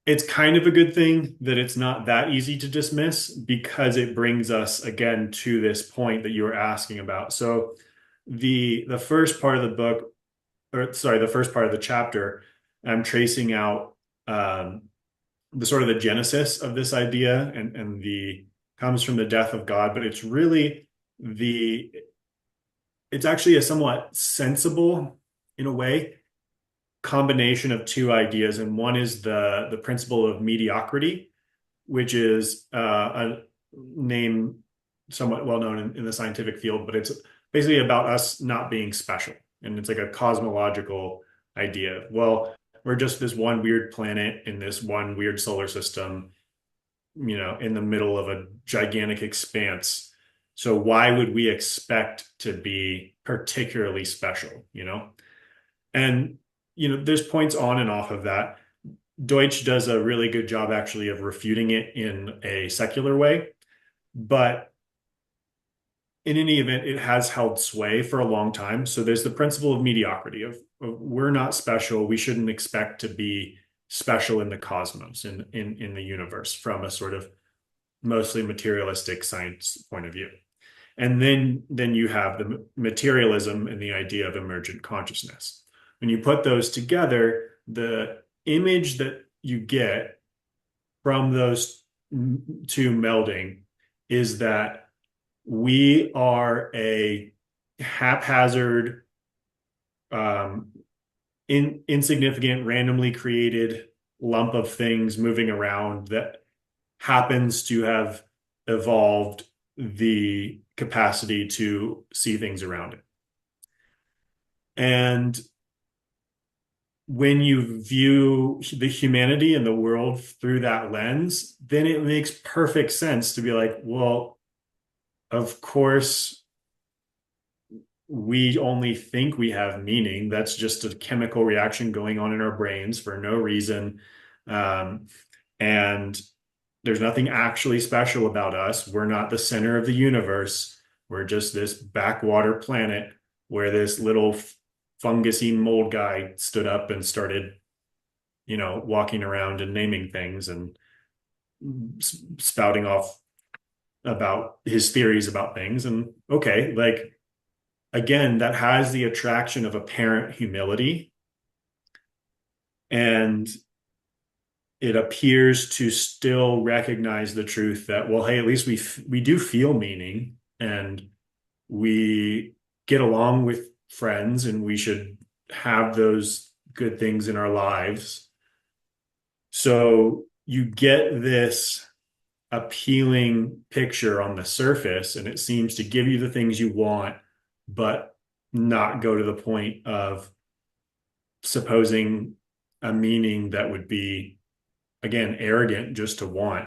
it's kind of a good thing that it's not that easy to dismiss because it brings us again to this point that you were asking about. So the first part of the book, or sorry, the first part of the chapter, I'm tracing out the sort of the genesis of this idea and the comes from the death of God, but it's really the it's actually a somewhat sensible in a way combination of two ideas, and one is the principle of mediocrity, which is a name somewhat well known in the scientific field, but it's basically about us not being special, and it's like a cosmological idea. Well, we're just this one weird planet in this one weird solar system, in the middle of a gigantic expanse. So why would we expect to be particularly special, And there's points on and off of that. Deutsch does a really good job actually of refuting it in a secular way, but in any event, it has held sway for a long time. So there's the principle of mediocrity of we're not special. We shouldn't expect to be special in the cosmos, in the universe, from a sort of mostly materialistic science point of view. And then you have the materialism and the idea of emergent consciousness. When you put those together, the image that you get from those two melding is that we are a haphazard, um, insignificant, randomly created lump of things moving around that happens to have evolved the capacity to see things around it. And when you view the humanity and the world through that lens, then it makes perfect sense to be like, well, of course, we only think we have meaning. That's just a chemical reaction going on in our brains for no reason. Um, and there's nothing actually special about us. We're not the center of the universe. We're just this backwater planet where this little fungusy mold guy stood up and started, walking around and naming things and spouting off about his theories about things. And okay, like again, that has the attraction of apparent humility. And it appears to still recognize the truth that, well, hey, at least we do feel meaning, and we get along with friends, and we should have those good things in our lives. So you get this appealing picture on the surface, and it seems to give you the things you want, but not go to the point of supposing a meaning that would be, again, arrogant just to want.